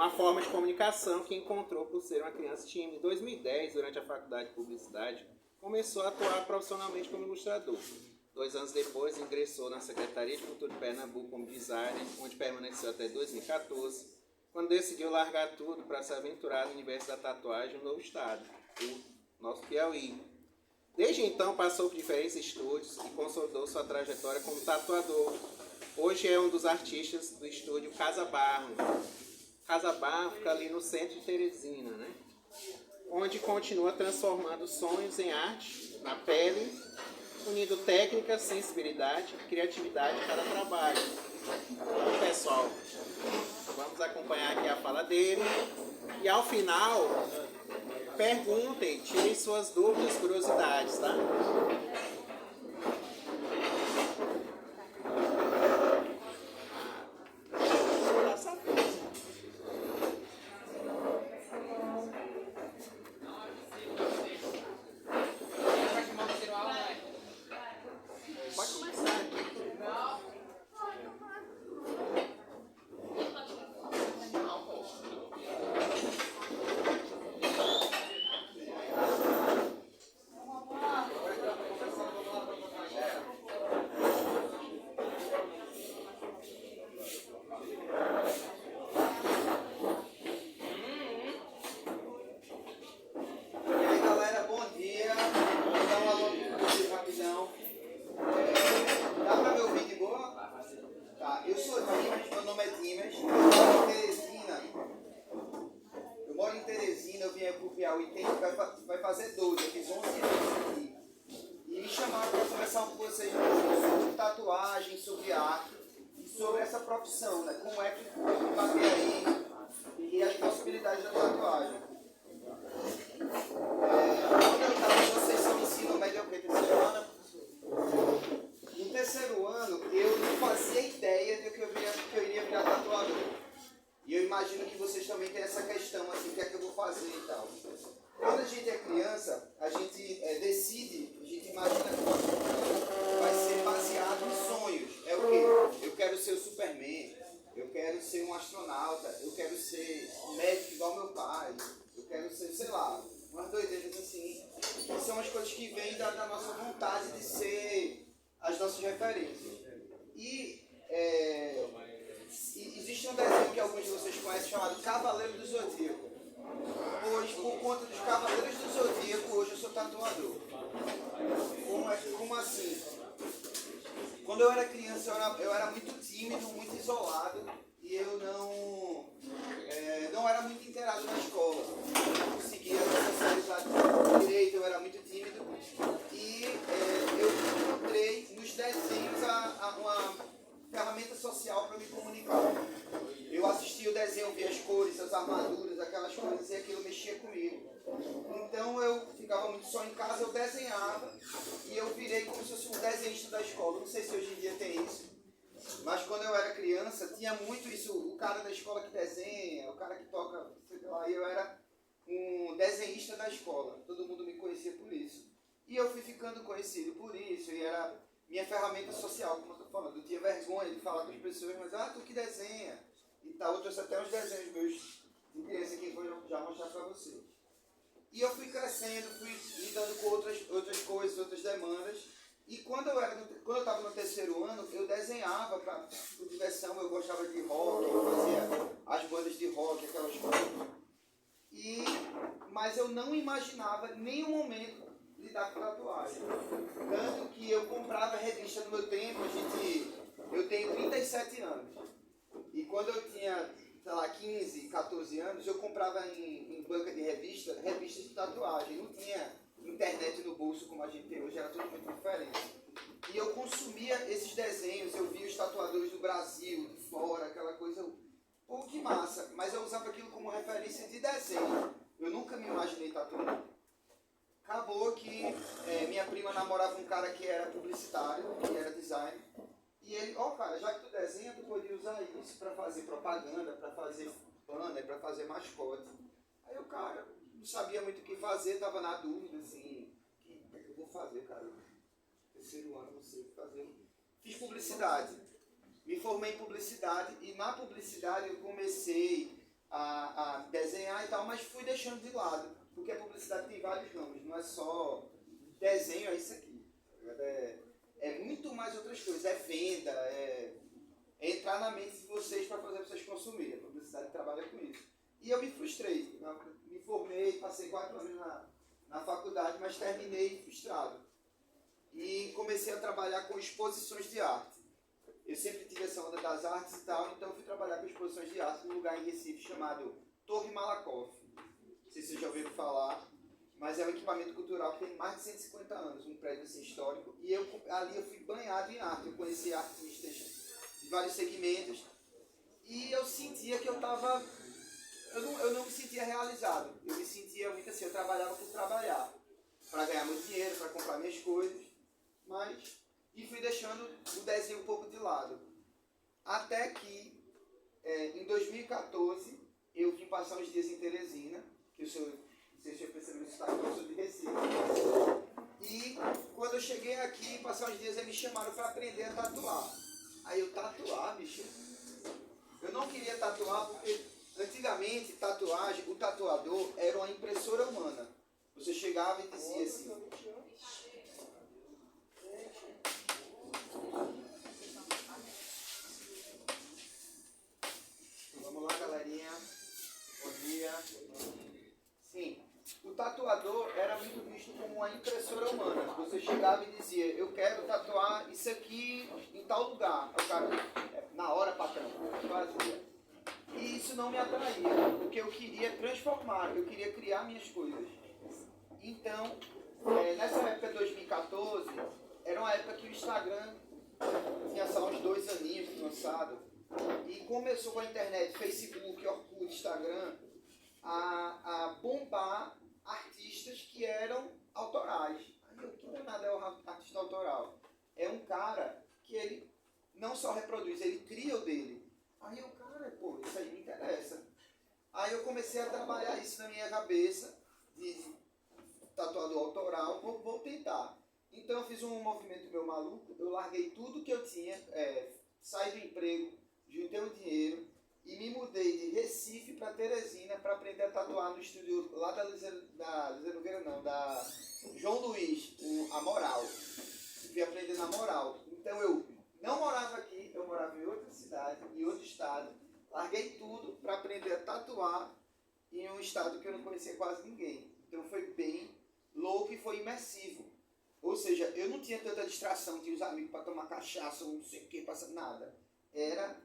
uma forma de comunicação que encontrou por ser uma criança tímida. Em 2010, durante a faculdade de publicidade, começou a atuar profissionalmente como ilustrador. 2 anos depois, ingressou na Secretaria de Cultura de Pernambuco como designer, onde permaneceu até 2014, quando decidiu largar tudo para se aventurar no universo da tatuagem no novo estado, o nosso Piauí. Desde então, passou por diferentes estúdios e consolidou sua trajetória como tatuador. Hoje é um dos artistas do estúdio Casa Barro. Casa Barro fica ali no centro de Teresina, né? Onde continua transformando sonhos em arte, na pele, unindo técnica, sensibilidade e criatividade em cada trabalho. Então, pessoal, vamos acompanhar aqui a fala dele. E ao final, perguntem, tirem suas dúvidas, curiosidades, tá? Pode começar. Vai fazer 12, eu fiz 11 anos aqui. E me chamaram para conversar com vocês sobre tatuagem, sobre arte e sobre essa profissão, né? Como é que bater aí e as possibilidades da tatuagem. Quando eu estava com vocês só me ensinam médio terceiro ano. No terceiro ano, eu não fazia ideia de que eu iria virar tatuador. E eu imagino que vocês também têm essa questão, assim, o que é que eu vou fazer e tal. Quando a gente é criança, a gente decide, a gente imagina que o futuro vai ser baseado em sonhos. É o quê? Eu quero ser o Superman, eu quero ser um astronauta, eu quero ser um médico igual meu pai, eu quero ser, sei lá, umas doideiras assim, que são as coisas que vêm da nossa vontade de ser as nossas referências. E existe um desenho que alguns de vocês conhecem chamado Cavaleiro do Zodíaco. Pois, por conta dos Cavaleiros do Zodíaco, hoje eu sou tatuador. Como assim? Quando eu era criança, eu era muito tímido, muito isolado, e eu não era muito inteirado na escola. Eu não conseguia socializar direito, eu era muito tímido. E eu encontrei nos desenhos uma ferramenta social para me comunicar. Eu assistia o desenho, via as cores, as armaduras, aquelas coisas, e aquilo mexia comigo. Então eu ficava muito só em casa, eu desenhava, e eu virei como se fosse um desenhista da escola. Não sei se hoje em dia tem isso, mas quando eu era criança, tinha muito isso, o cara da escola que desenha, o cara que toca, sei lá, e eu era um desenhista da escola. Todo mundo me conhecia por isso. E eu fui ficando conhecido por isso, e era minha ferramenta social, como eu estou falando. Eu tinha vergonha de falar com as pessoas, mas tu que desenha e tal. Eu trouxe até uns desenhos meus de criança que eu já mostrar para vocês. E eu fui crescendo, fui lidando com outras coisas, outras demandas. E quando eu estava no terceiro ano, eu desenhava por diversão. Eu gostava de rock, eu fazia as bandas de rock, aquelas coisas. Mas eu não imaginava em nenhum momento lidar com tatuagem. Tanto que eu comprava revista no meu tempo, eu tenho 37 anos. E quando eu tinha, sei lá, 15, 14 anos, eu comprava em banca de revistas de tatuagem. Não tinha internet no bolso como a gente tem hoje, era tudo muito diferente. E eu consumia esses desenhos, eu via os tatuadores do Brasil, de fora, aquela coisa, pô, que massa. Mas eu usava aquilo como referência de desenho. Eu nunca me imaginei tatuando. Acabou que minha prima namorava um cara que era publicitário, que era designer. E ele, cara, já que tu desenha, tu podia usar isso para fazer propaganda, para fazer banner, para fazer mascote. Aí o cara não sabia muito o que fazer, estava na dúvida, assim, o que é que eu vou fazer, cara? Terceiro ano, não sei o que fazer. Fiz publicidade. Me formei em publicidade e na publicidade eu comecei a desenhar e tal, mas fui deixando de lado, porque a publicidade tem vários ramos, não é só desenho, é isso aqui. É muito mais outras coisas, é venda, é entrar na mente de vocês para fazer vocês consumirem. A publicidade trabalha com isso. E eu me frustrei, me formei, passei 4 anos na faculdade, mas terminei frustrado. E comecei a trabalhar com exposições de arte. Eu sempre tive essa onda das artes e tal, então fui trabalhar com exposições de arte num lugar em Recife chamado Torre Malakoff. Não sei se vocês já ouviram falar, mas é um equipamento cultural que tem mais de 150 anos, um prédio assim, histórico. E ali eu fui banhado em arte, eu conheci artistas de vários segmentos. E eu sentia que eu estava... Eu não me sentia realizado. Eu me sentia muito assim, eu trabalhava por trabalhar. Para ganhar meu dinheiro, para comprar minhas coisas. E fui deixando o desenho um pouco de lado. Até que, em 2014, eu vim passar uns dias em Teresina, que vocês já perceberam isso, eu sou de Recife. E quando eu cheguei aqui, passar uns dias, eles me chamaram para aprender a tatuar. Aí eu, tatuar, bicho? Eu não queria tatuar porque, antigamente, tatuagem, o tatuador era uma impressora humana. Você chegava e dizia assim... Vamos lá, galerinha. Bom dia. Sim, o tatuador era muito visto como uma impressora humana. Você chegava e dizia, eu quero tatuar isso aqui em tal lugar. O cara, na hora, patrão, fazia. E isso não me atraía, porque eu queria transformar, eu queria criar minhas coisas. Então, nessa época de 2014, era uma época que o Instagram tinha só uns 2 aninhos de lançado. E começou com a internet, Facebook, Orkut, Instagram, a bombar artistas que eram autorais. Aí o que nada é um artista autoral? É um cara que ele não só reproduz, ele cria o dele. Aí o cara, pô, isso aí me interessa. Aí eu comecei a trabalhar isso na minha cabeça, de tatuador autoral, vou tentar. Então eu fiz um movimento meu maluco, eu larguei tudo que eu tinha, saí do emprego, juntei o dinheiro e me mudei de Recife para Teresina para aprender a tatuar no estúdio lá da João Luiz, a Moral. Fui aprender na Moral. Então eu não morava aqui, eu morava em outra cidade, em outro estado. Larguei tudo para aprender a tatuar em um estado que eu não conhecia quase ninguém. Então foi bem louco e foi imersivo. Ou seja, eu não tinha tanta distração, tinha os amigos para tomar cachaça ou não sei o que, passando nada. Era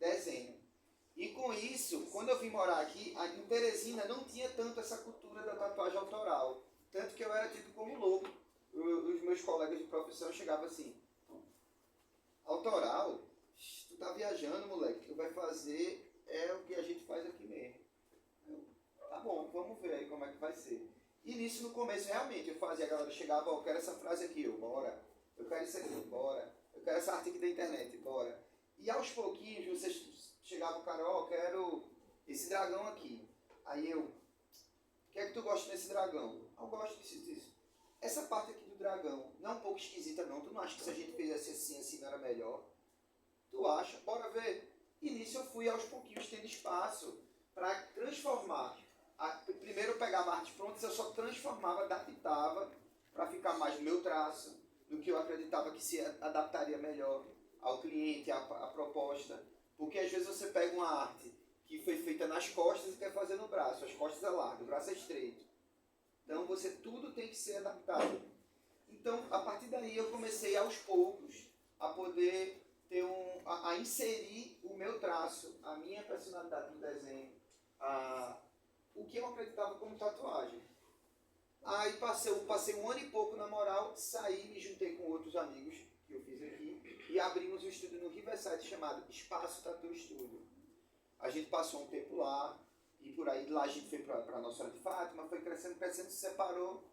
desenho. E com isso, quando eu vim morar aqui, em Teresina não tinha tanto essa cultura da tatuagem autoral. Tanto que eu era tido como louco. Os meus colegas de profissão chegavam assim, autoral? Tu tá viajando, moleque. Tu vai fazer o que a gente faz aqui mesmo. Tá bom, vamos ver aí como é que vai ser. E nisso, no começo, realmente, eu fazia, a galera chegava, eu quero essa frase aqui, bora. Eu quero isso aqui, bora. Eu quero essa arte aqui da internet, bora. E aos pouquinhos, vocês chegavam, cara, eu quero esse dragão aqui. Aí eu, o que é que tu gosta desse dragão? Eu gosto disso. Essa parte aqui do dragão, não é um pouco esquisita não? Tu não acha que se a gente fizesse assim não era melhor? Tu acha? Bora ver. E nisso eu fui aos pouquinhos tendo espaço para transformar. Primeiro eu pegava artes prontas, eu só transformava, adaptava para ficar mais no meu traço, do que eu acreditava que se adaptaria melhor ao cliente, à proposta. Porque às vezes você pega uma arte que foi feita nas costas e quer fazer no braço. As costas é largo, o braço é estreito. Então tudo tem que ser adaptado. Então a partir daí eu comecei aos poucos a poder ter a inserir o meu traço, a minha personalidade no desenho, o que eu acreditava como tatuagem. Aí passei 1 ano e pouco na Moral, saí, me juntei com outros amigos que eu fiz aqui e abrimos um estúdio no Riverside chamado Espaço Tattoo Studio. A gente passou um tempo lá e por aí, lá a gente foi para Nossa Senhora de Fátima, foi crescendo, se separou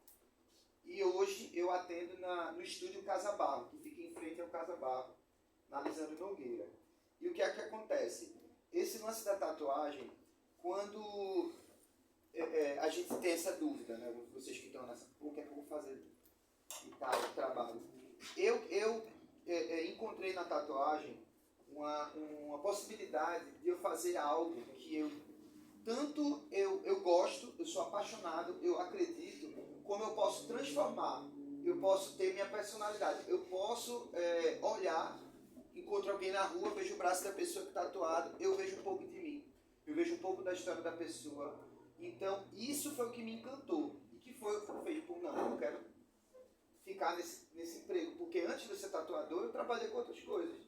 e hoje eu atendo no estúdio Casa Barro, que fica em frente ao Casa Barro, na Lisandro Nogueira. E o que é que acontece? Esse lance da tatuagem, quando a gente tem essa dúvida, né? Vocês que estão nessa, o que é que eu vou fazer e tal, trabalho. Eu encontrei na tatuagem uma possibilidade de eu fazer algo que eu tanto eu gosto, eu sou apaixonado, eu acredito, como eu posso transformar, eu posso ter minha personalidade, eu posso olhar, encontro alguém na rua, vejo o braço da pessoa que está tatuado, eu vejo um pouco de mim, eu vejo um pouco da história da pessoa. Então, isso foi o que me encantou. E que foi o que eu fiz, não, eu não quero ficar nesse emprego, porque antes de ser tatuador, eu trabalhei com outras coisas.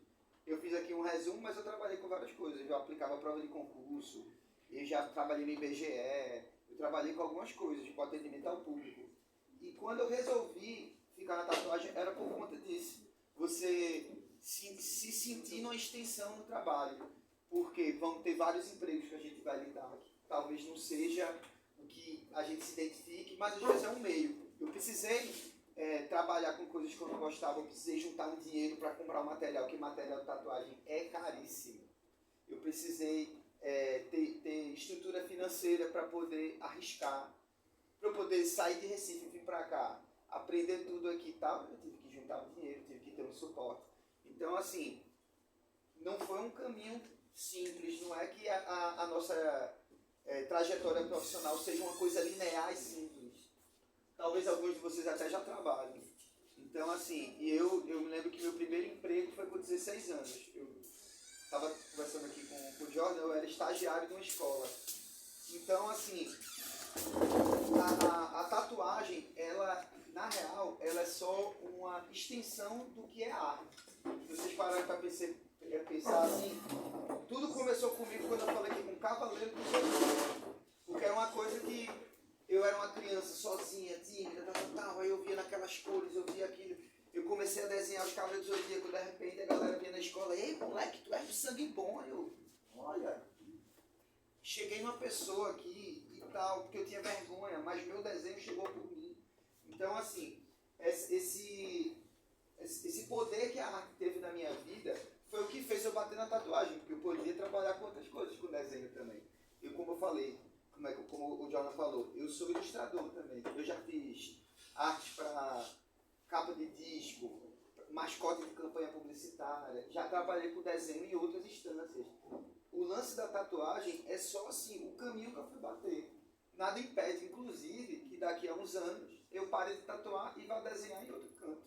Eu fiz aqui um resumo, mas eu trabalhei com várias coisas. Eu já aplicava prova de concurso, eu já trabalhei no IBGE, eu trabalhei com algumas coisas, com atendimento ao público. E quando eu resolvi ficar na tatuagem, era por conta disso. Você se sentir numa extensão no trabalho. Porque vão ter vários empregos que a gente vai lidar aqui. Talvez não seja o que a gente se identifique, mas às vezes é um meio. Eu precisei trabalhar com coisas que eu não gostava, eu precisei juntar um dinheiro para comprar um material, que material de tatuagem é caríssimo. Eu precisei ter estrutura financeira para poder arriscar, para eu poder sair de Recife e vir para cá, aprender tudo aqui e tal. Eu tive que juntar um dinheiro, tive que ter um suporte. Então, assim, não foi um caminho simples, não é que a nossa trajetória profissional seja uma coisa linear e simples. Talvez alguns de vocês até já trabalhem. Então, assim, eu me lembro que meu primeiro emprego foi com 16 anos. Eu estava conversando aqui com o Jordan, eu era estagiário de uma escola. Então, assim, a tatuagem, ela, na real, ela é só uma extensão do que é arte. Se vocês pararem para pensar assim, tudo começou comigo quando eu falei aqui com o Cavaleiro do Zodíaco. Porque era uma coisa que eu era uma criança sozinha, tímida, tal, aí eu via naquelas cores, eu via aquilo. Eu comecei a desenhar os Cavaleiros do Zodíaco, de repente a galera vinha na escola, ei moleque, tu és de sangue bom. Eu, olha, cheguei numa pessoa aqui e tal, porque eu tinha vergonha, mas meu desenho chegou por mim. Então, assim, esse poder que a arte teve na minha vida foi o que fez eu bater na tatuagem, porque eu podia trabalhar com outras coisas, com desenho também. E como eu falei, como o Jordan falou, eu sou ilustrador também. Eu já fiz artes para capa de disco, mascote de campanha publicitária, já trabalhei com desenho em outras instâncias. O lance da tatuagem é só assim, o caminho que eu fui bater. Nada impede, inclusive, que daqui a uns anos eu pare de tatuar e vá desenhar em outro canto,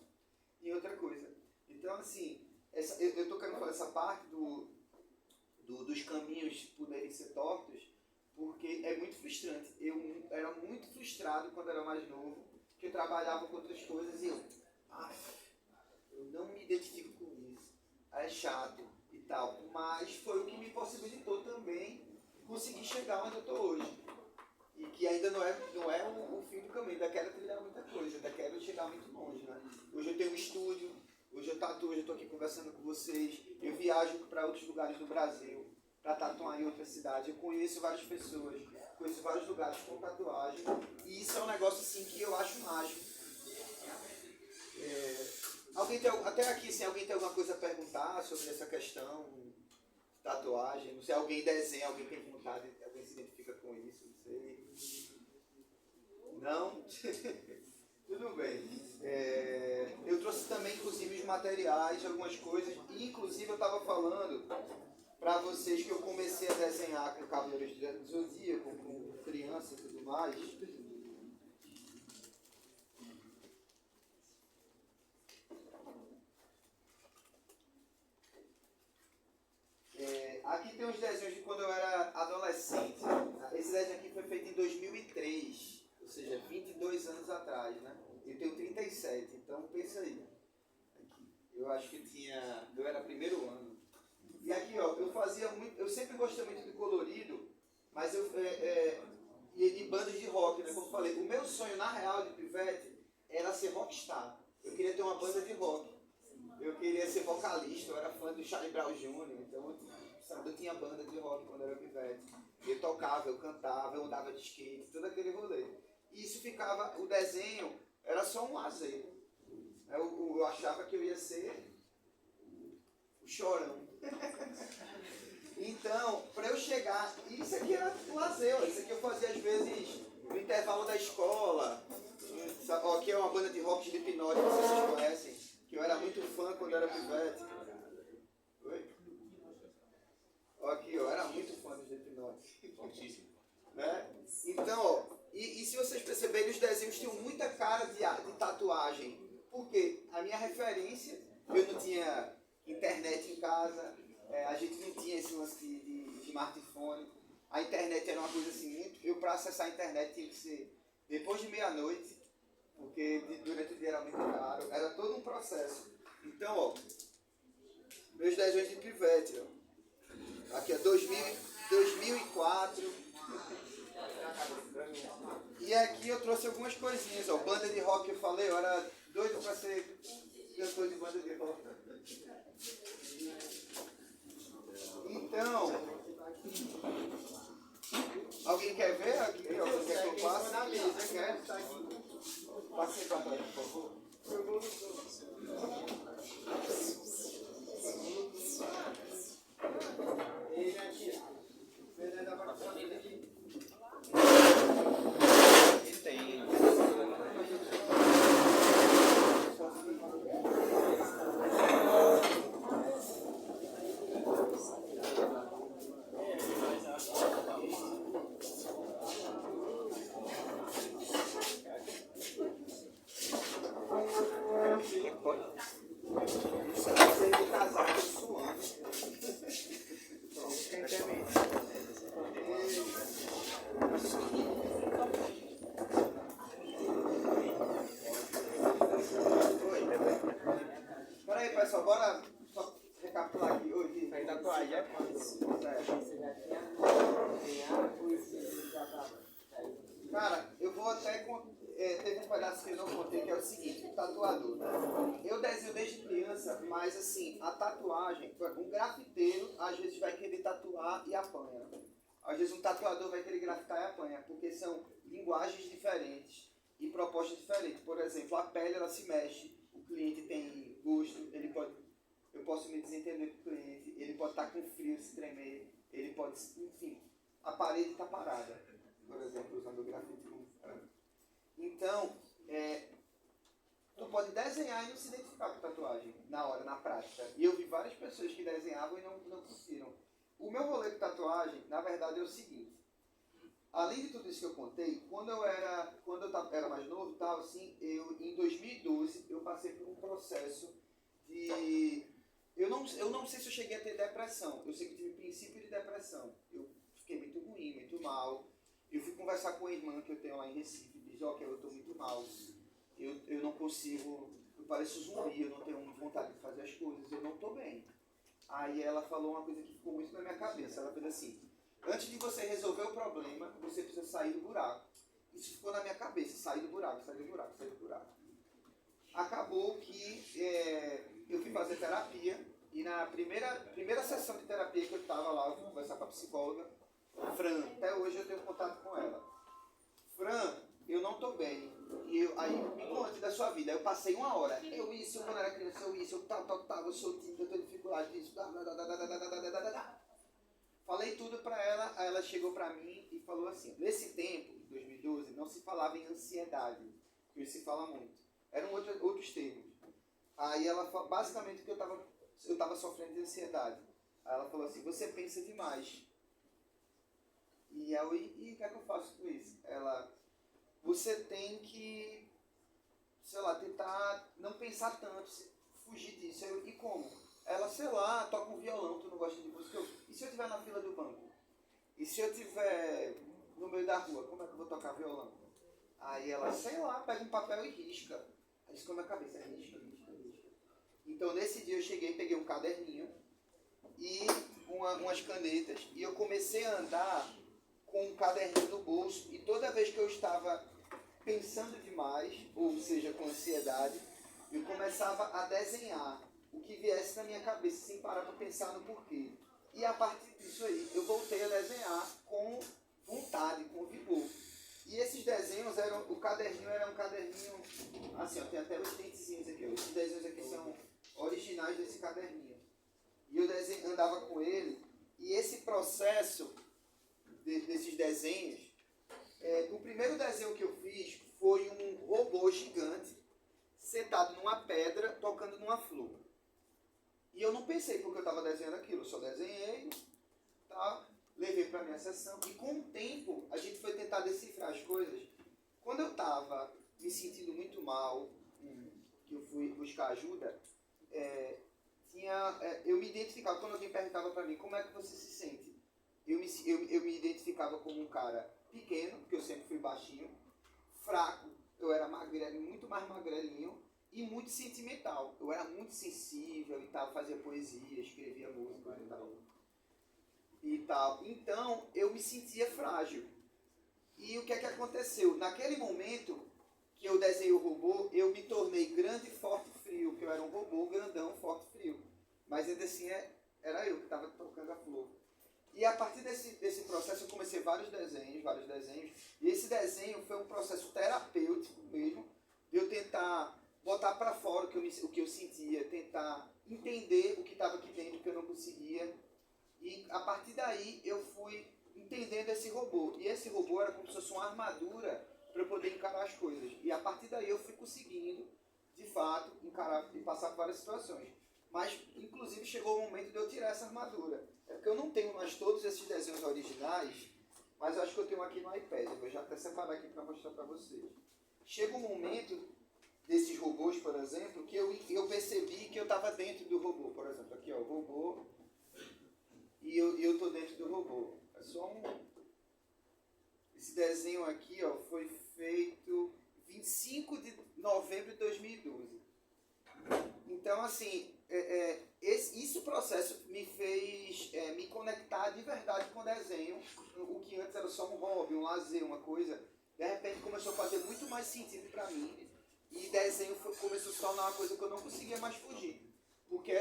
em outra coisa. Então, assim, eu estou querendo falar essa parte dos caminhos poderem ser tortos, porque é muito frustrante. Eu era muito frustrado quando era mais novo, que eu trabalhava com outras coisas e eu não me identifico com isso, é chato e tal. Mas foi o que me possibilitou também conseguir chegar onde eu estou hoje. E que ainda não é o fim do caminho, ainda quero trilhar muita coisa, ainda quero chegar muito longe, né? Hoje eu tenho um estúdio, hoje eu tatuo, hoje eu estou aqui conversando com vocês, eu viajo para outros lugares do Brasil, para tatuar em outra cidade, eu conheço várias pessoas, conheço vários lugares com tatuagem, e isso é um negócio assim que eu acho mágico. Até aqui, se alguém tem alguma coisa a perguntar sobre essa questão de tatuagem, não sei, alguém desenha, alguém tem vontade, alguém se identifica com isso, não sei. Não? Tudo bem. Eu trouxe também, inclusive, os materiais, algumas coisas, e inclusive eu estava falando para vocês que eu comecei a desenhar com Cavaleiros do Zodíaco, com criança e tudo mais. Aqui tem uns desenhos de quando eu era adolescente. Esse desenho aqui foi feito em 2003, ou seja, 22 anos atrás, né? Eu tenho 37, então pensa aí. Aqui. Eu acho que eu era primeiro ano. E aqui, ó, eu sempre gostei muito de colorido, mas ia de bandas de rock, né? Como eu falei, o meu sonho, na real, de pivete, era ser rockstar. Eu queria ter uma banda de rock. Eu queria ser vocalista, eu era fã do Charlie Brown Jr., então eu tinha banda de rock quando eu era pivete. Eu tocava, eu cantava, eu andava de skate, todo aquele rolê. E isso ficava, o desenho era só um lazer. Eu achava que eu ia ser o chorão. Então, para eu chegar, isso aqui era um lazer, isso aqui eu fazia às vezes no intervalo da escola. Ó, aqui é uma banda de rock de Hipnose, não sei se vocês conhecem, que eu era muito fã quando era pivete. Oi? Ó, aqui, ó, eu era muito fã de Hipnose. Fortíssimo. perceberem, os desenhos tinham muita cara de tatuagem. Porque a minha referência, eu não tinha internet em casa, a gente não tinha esse lance de smartphone. A internet era uma coisa assim, muito... Eu, para acessar a internet, tinha que ser depois de meia-noite, porque durante o dia era muito caro. Era todo um processo. Então, ó, meus desenhos de pivete, ó. Aqui é 2004. E aqui eu trouxe algumas coisinhas, ó. Banda de rock, eu falei, eu era doido para ser cantor de banda de rock. Então, alguém quer ver aqui? Alguém quer que eu passe? Na mesa, quer? Passe para trás, por favor. Peraí, pessoal, bora só recapitular aqui hoje. Aí tatuagem é Cara, eu vou até... teve um pedaço que eu não contei, que é o seguinte, o tatuador. Né? Eu desenho desde criança, mas assim, a tatuagem, um grafiteiro às vezes vai querer tatuar e apanha. Às vezes um tatuador vai querer grafitar e apanha, porque são linguagens diferentes e propostas diferentes. Por exemplo, a pele ela se mexe, o cliente tem gosto, eu posso me desentender com o cliente, ele pode estar com frio, se tremer, ele pode, enfim, a parede está parada, por exemplo, usando o grafite como frango. Então, tu pode desenhar e não se identificar com tatuagem na hora, na prática. E eu vi várias pessoas que desenhavam e não conseguiram. O meu rolê com tatuagem, na verdade, é o seguinte. Além de tudo isso que eu contei, quando eu era mais novo, tal, assim, em 2012, eu passei por um processo de... Eu não sei se eu cheguei a ter depressão. Eu sei que tive princípio de depressão. Eu fiquei muito ruim, muito mal. Eu fui conversar com a irmã que eu tenho lá em Recife. Diz, ó, que eu estou muito mal. Eu não consigo... Eu pareço zumbi, eu não tenho vontade de fazer as coisas. Eu não estou bem. Aí ela falou uma coisa que ficou muito na minha cabeça. Ela fez assim... Antes de você resolver o problema, você precisa sair do buraco. Isso ficou na minha cabeça. Sair do buraco, sair do buraco, sair do buraco. Acabou que eu fui fazer terapia. E na primeira sessão de terapia que eu estava lá, eu fui conversar com a psicóloga, Fran. Até hoje eu tenho contato com ela. Fran, eu não estou bem. E aí, me conte da sua vida. Eu passei uma hora. Eu quando era criança, eu tal, eu sou tímido, eu tenho dificuldade disso. Falei tudo para ela, aí ela chegou para mim e falou assim, nesse tempo, em 2012, não se falava em ansiedade, que hoje se fala muito. Eram outros termos. Aí ela falou, basicamente, que eu estava sofrendo de ansiedade. Aí ela falou assim, você pensa demais. E eu, e o que é que eu faço com isso? Ela, você tem que, sei lá, tentar não pensar tanto, fugir disso. Eu, e como? Ela, sei lá, toca um violão, tu não gosta de música. E se eu estiver na fila do banco? E se eu estiver no meio da rua, como é que eu vou tocar violão? Aí ela, sei lá, pega um papel e risca. Aí isso ficou na cabeça, risca. Então nesse dia eu cheguei, peguei um caderninho e umas canetas. E eu comecei a andar com um caderninho no bolso. E toda vez que eu estava pensando demais, ou seja, com ansiedade, eu começava a desenhar o que viesse na minha cabeça, sem parar para pensar no porquê. E a partir disso aí, eu voltei a desenhar com vontade, com vigor. E esses desenhos o caderninho era um caderninho, assim, ó, tem até os dentezinhos aqui, ó. Esses desenhos aqui são originais desse caderninho. E eu andava com ele, e esse processo desses desenhos, o primeiro desenho que eu fiz foi um robô gigante, sentado numa pedra, tocando numa flor. E eu não pensei porque eu estava desenhando aquilo, eu só desenhei, tá? Levei para a minha sessão. E com o tempo, a gente foi tentar decifrar as coisas. Quando eu estava me sentindo muito mal, que eu fui buscar ajuda, eu me identificava, quando alguém perguntava para mim, como é que você se sente? Eu me identificava como um cara pequeno, porque eu sempre fui baixinho, fraco, eu era magrelo, muito mais magrelinho, e muito sentimental. Eu era muito sensível e tal, fazia poesia, escrevia música e tal. Então, eu me sentia frágil. E o que é que aconteceu? Naquele momento que eu desenhei o robô, eu me tornei grande, forte e frio, porque eu era um robô grandão, forte e frio. Mas ainda assim era eu que estava tocando a flor. E a partir desse processo eu comecei vários desenhos, e esse desenho foi um processo terapêutico mesmo, de eu tentar botar para fora o que eu sentia, tentar entender o que estava aqui dentro, que eu não conseguia. E a partir daí eu fui entendendo esse robô. E esse robô era como se fosse uma armadura para eu poder encarar as coisas. E a partir daí eu fui conseguindo, de fato, encarar e passar por várias situações. Mas, inclusive, chegou o momento de eu tirar essa armadura. É porque eu não tenho mais todos esses desenhos originais, mas eu acho que eu tenho aqui no iPad. Eu vou já até separar aqui para mostrar para vocês. Chega um momento desses robôs, por exemplo, que eu percebi que eu estava dentro do robô. Por exemplo, aqui, ó, o robô, e eu estou dentro do robô. É só Esse desenho aqui, ó, foi feito 25 de novembro de 2012. Então, assim, esse processo me fez me conectar de verdade com o desenho. O que antes era só um hobby, um lazer, uma coisa, de repente começou a fazer muito mais sentido para mim. E desenho começou a se tornar uma coisa que eu não conseguia mais fugir. Porque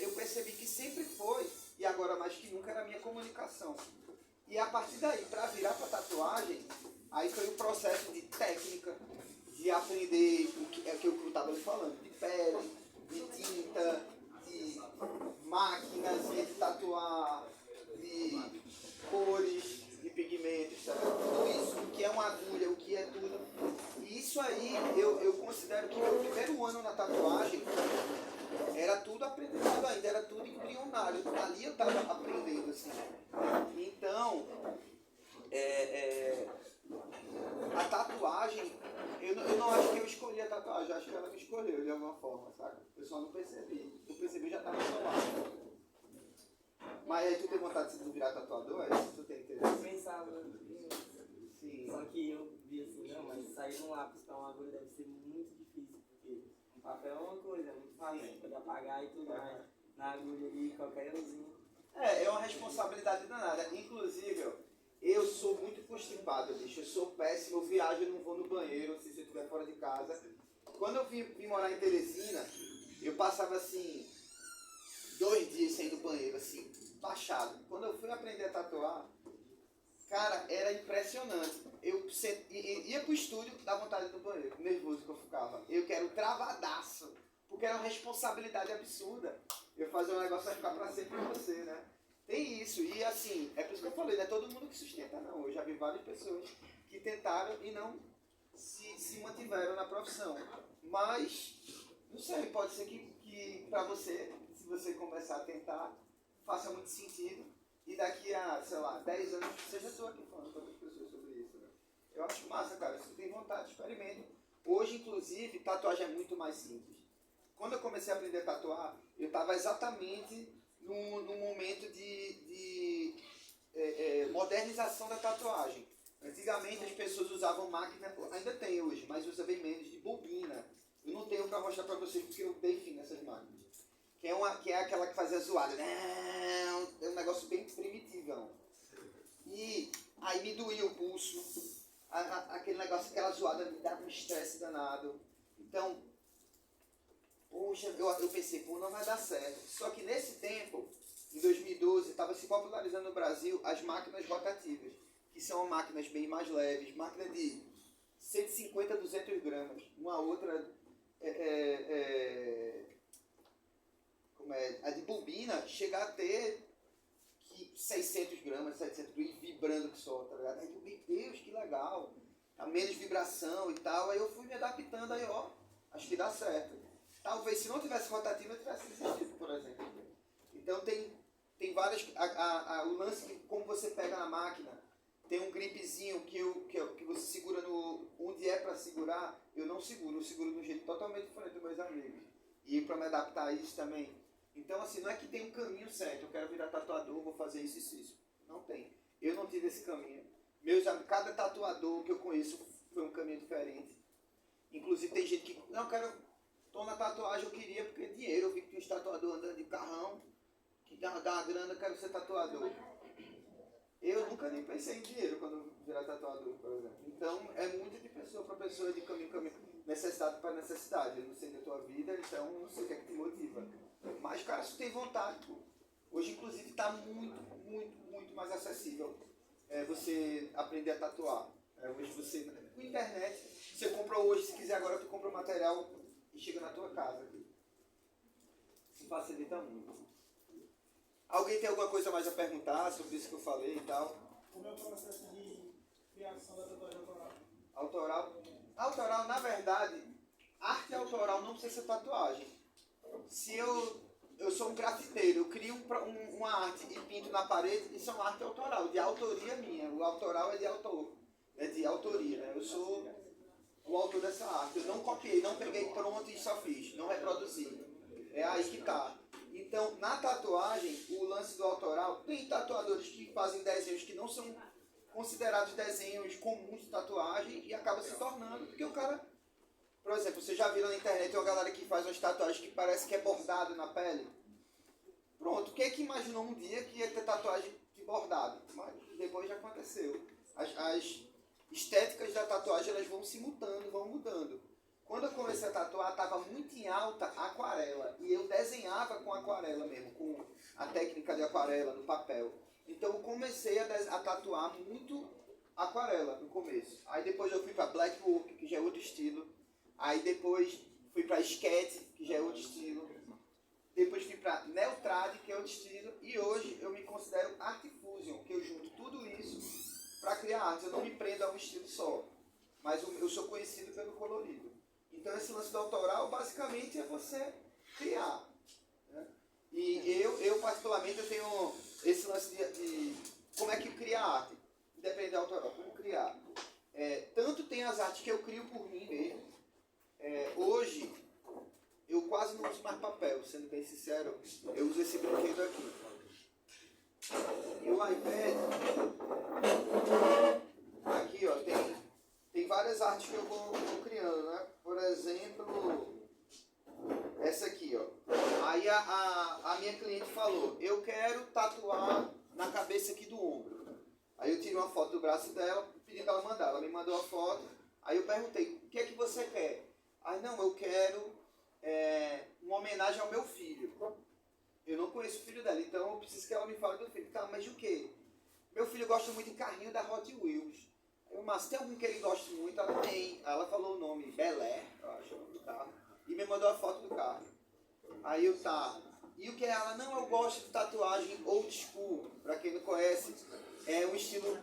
eu percebi que sempre foi, e agora mais que nunca, era a minha comunicação. E a partir daí, para virar para tatuagem, aí foi o processo de técnica, de aprender o que eu estava falando, de pele, de tinta, de máquinas, de tatuar, de cores, de pigmentos, sabe? Tudo isso, o que é uma agulha, o que é tudo. E isso aí, eu considero que o meu primeiro ano na tatuagem era tudo aprendizado ainda, era tudo embrionário. Ali eu estava aprendendo, assim. Então, a tatuagem, eu não acho que eu escolhi a tatuagem, eu acho que ela me escolheu de alguma forma, sabe? Eu só não percebi. Eu percebi, já estava no lado. Mas aí tu tem vontade de virar tatuador? É isso que tu tem interesse? Eu pensava Sim. Só que eu vi assim, não, mas sair no lápis para uma agulha deve ser muito difícil, porque um papel é uma coisa, é muito fácil, pode apagar e tudo mais. Na agulha ali, qualquer errozinho. É uma responsabilidade danada. Inclusive, eu sou muito constipado, bicho. Eu sou péssimo, eu viajo, eu não vou no banheiro, se você estiver fora de casa. Quando eu vim morar em Teresina, eu passava assim, 2 dias sem ir no banheiro, assim, baixado. Quando eu fui aprender a tatuar, cara, era impressionante. Eu ia pro estúdio, dá vontade do banheiro, nervoso que eu ficava. Eu quero travadaço, porque era uma responsabilidade absurda. Eu fazer um negócio vai ficar pra sempre com você, né? Tem isso, e assim, é por isso que eu falei, não é todo mundo que sustenta não. Eu já vi várias pessoas que tentaram e não se mantiveram na profissão. Mas, não sei, pode ser que pra você, se você começar a tentar, faça muito sentido. E daqui a, sei lá, 10 anos, você já estou aqui falando com outras pessoas sobre isso, né? Eu acho massa, cara. Se você tem vontade, experimente. Hoje, inclusive, tatuagem é muito mais simples. Quando eu comecei a aprender a tatuar, eu estava exatamente num momento de modernização da tatuagem. Antigamente as pessoas usavam máquina, ainda tem hoje, mas usa bem menos, de bobina. Eu não tenho para mostrar para vocês porque eu dei fim nessas máquinas. Que é aquela que fazia zoada. É um negócio bem primitivão. E aí me doía o pulso. Aquele negócio, aquela zoada me dava um estresse danado. Então, poxa, eu pensei, pô, não vai dar certo. Só que nesse tempo, em 2012, estava se popularizando no Brasil as máquinas rotativas, que são máquinas bem mais leves, máquina de 150 a 200 gramas. Uma outra, a de bobina, chega a ter 600 gramas, 700 gramas, vibrando que só, tá ligado? Aí eu, meu Deus, que legal. A menos vibração e tal. Aí eu fui me adaptando, aí ó, acho que dá certo. Talvez se não tivesse rotativa, eu tivesse desistido, por exemplo. Então tem várias... o lance que como você pega na máquina, tem um gripezinho que você segura no... Onde é para segurar, eu não seguro. Eu seguro de um jeito totalmente diferente dos meus amigos. E para me adaptar a isso também. Então, assim, não é que tem um caminho certo. Eu quero virar tatuador, vou fazer isso, isso, isso. Não tem. Eu não tive esse caminho. Cada tatuador que eu conheço foi um caminho diferente. Inclusive, tem gente que... Não, tô na tatuagem, eu queria porque é dinheiro. Eu vi que tinha um tatuador andando de carrão, que dá uma grana, eu quero ser tatuador. Eu nunca nem pensei em dinheiro quando virar tatuador, por exemplo. Então, é muito de pessoa para pessoa, de caminho, necessidade para necessidade. Eu não sei da tua vida, então não sei o que é que te motiva. Mas, cara, se tu tem vontade, pô. Hoje, inclusive, está muito, muito, muito mais acessível você aprender a tatuar. Hoje você, com internet, você compra hoje, se quiser agora, tu compra o material e chega na tua casa. Isso facilita muito. Alguém tem alguma coisa mais a perguntar sobre isso que eu falei e tal? Como é o processo de criação da tatuagem autoral? Autoral, na verdade, arte autoral não precisa ser tatuagem. Se eu sou um grafiteiro, eu crio uma arte e pinto na parede, isso é uma arte autoral, de autoria minha. O autoral é de autor, é de autoria, né? Eu sou o autor dessa arte. Eu não copiei, não peguei pronto e só fiz, não reproduzi. É aí que tá. Então, na tatuagem, o lance do autoral, tem tatuadores que fazem desenhos que não são considerados desenhos comuns de tatuagem e acaba se tornando, porque o cara, por exemplo, você já viram na internet uma galera que faz umas tatuagens que parece que é bordado na pele? Pronto, quem é que imaginou um dia que ia ter tatuagem de bordado? Mas depois já aconteceu. As estéticas da tatuagem, elas vão se mutando, vão mudando. Quando eu comecei a tatuar, estava muito em alta a aquarela. E eu desenhava com aquarela mesmo, com a técnica de aquarela no papel. Então eu comecei a tatuar muito aquarela no começo. Aí depois eu fui para black work, que já é outro estilo. Aí depois fui para sketch, que já é outro estilo. Depois fui para Neotrad, que é outro estilo. E hoje eu me considero Art Fusion, que eu junto tudo isso para criar arte. Eu não me prendo a um estilo só. Mas eu sou conhecido pelo colorido. Então esse lance do autoral basicamente é você criar. Né? E eu particularmente eu tenho esse lance de como é que cria arte. Independente da autoral, como criar. Tanto tem as artes que eu crio por mim mesmo. Hoje eu quase não uso mais papel, sendo bem sincero. Eu uso esse brinquedo aqui. E o iPad, aqui ó, tem várias artes que eu vou criando, né? Por exemplo, essa aqui, ó. Aí a minha cliente falou, eu quero tatuar na cabeça aqui do ombro. Aí eu tirei uma foto do braço dela, pedi para ela mandar. Ela me mandou a foto, aí eu perguntei, o que é que você quer? Aí não, eu quero uma homenagem ao meu filho. Eu não conheço o filho dela, então eu preciso que ela me fale do filho. Tá, mas de o quê? Meu filho gosta muito de carrinho da Hot Wheels. Mas tem algum que ele gosta muito? Ela tem. Ela falou o nome, Belé, eu acho, do carro. E me mandou a foto do carro. Aí eu, tá. E o que é? Ela, não, eu gosto de tatuagem old school. Pra quem não conhece, é um estilo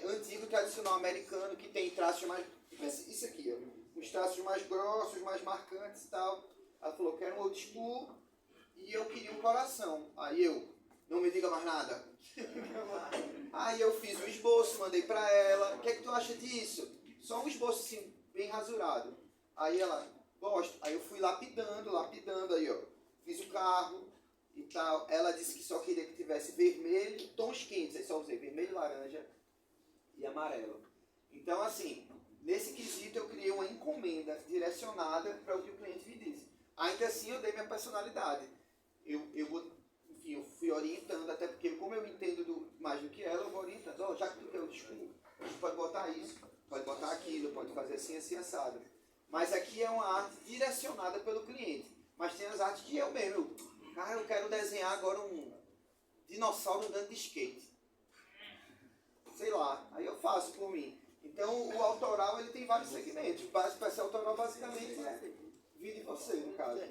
antigo, tradicional americano, que tem traços mais... Isso aqui, ó. Os traços mais grossos, mais marcantes e tal. Ela falou, quero um old school e eu queria um coração. Aí eu, não me diga mais nada. Aí eu fiz um esboço, mandei pra ela. O que é que tu acha disso? Só um esboço assim, bem rasurado. Aí ela, gosto. Aí eu fui lapidando, aí ó. Fiz o carro e tal. Ela disse que só queria que tivesse vermelho, tons quentes. Aí só usei vermelho, laranja e amarelo. Então assim, nesse quesito eu criei uma encomenda direcionada para o que o cliente me disse. Ainda assim eu dei minha personalidade. Eu fui orientando, até porque como eu entendo mais do que ela, eu vou orientando. Oh, já que tu quer o desculpa, a gente pode botar isso, pode botar aquilo, pode fazer assim, assim, assado. Mas aqui é uma arte direcionada pelo cliente. Mas tem as artes que eu mesmo. Cara, eu quero desenhar agora um dinossauro andando de skate. Sei lá, aí eu faço por mim. Então o autoral ele tem vários segmentos. Esse autoral basicamente é vir de você, no caso.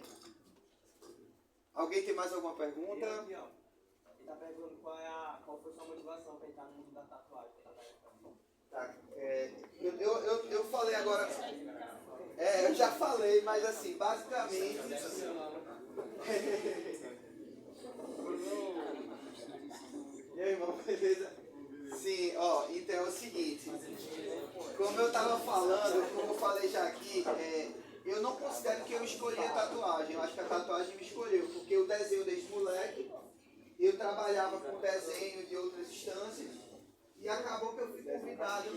Alguém tem mais alguma pergunta? Ele está perguntando qual foi sua motivação para entrar no mundo da tatuagem. Tá, eu falei agora. Eu já falei, mas assim, basicamente. E aí, irmão, beleza? Sim, ó, então. seguinte, como eu estava falando, como eu falei já aqui, eu não considero que eu escolhi a tatuagem, eu acho que a tatuagem me escolheu, porque eu desenho desde moleque, eu trabalhava com desenho de outras instâncias, e acabou que eu fui convidado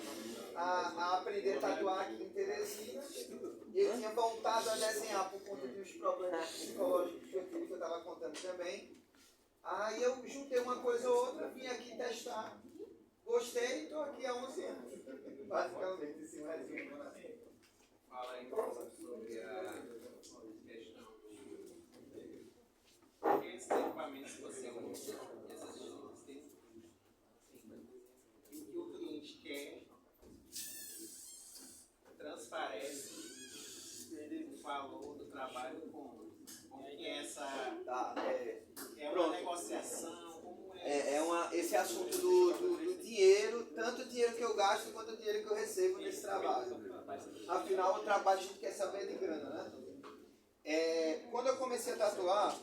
a aprender a tatuar aqui em Teresina. Eu tinha voltado a desenhar por conta de uns problemas psicológicos que eu tive, que eu estava contando também. Aí eu juntei uma coisa ou outra, vim aqui testar, gostei e estou aqui há 11 anos. Basicamente, esse resumo. Fala aí sobre a questão esses equipamentos que você usa, essas dicas, e o cliente quer, transparece o valor do trabalho como que é essa é uma negociação, como esse assunto do dinheiro, tanto o dinheiro que eu gasto quanto o dinheiro que eu recebo nesse trabalho. Afinal, o trabalho a gente quer saber de grana, né? Quando eu comecei a tatuar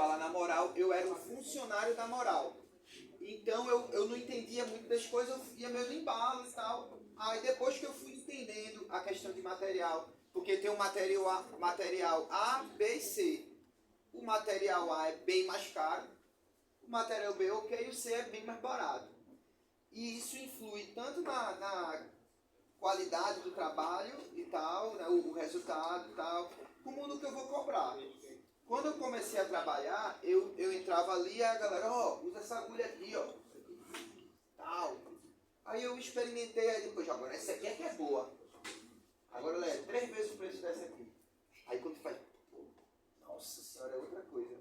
lá na Moral, eu era um funcionário da Moral. Então eu não entendia muito das coisas, eu ia meio no embalo e tal. Aí depois que eu fui entendendo a questão de material, porque tem o material A, B e C. O material A é bem mais caro, o material B é ok e o C é bem mais barato. E isso influi tanto na qualidade do trabalho e tal, né, o resultado e tal, como no que eu vou cobrar. Quando eu comecei a trabalhar, eu entrava ali e a galera, usa essa agulha aqui, tal. Aí eu experimentei, aí depois, agora essa aqui é que é boa. Agora ela é 3 vezes o preço dessa aqui. Aí quando faz, nossa senhora, é outra coisa.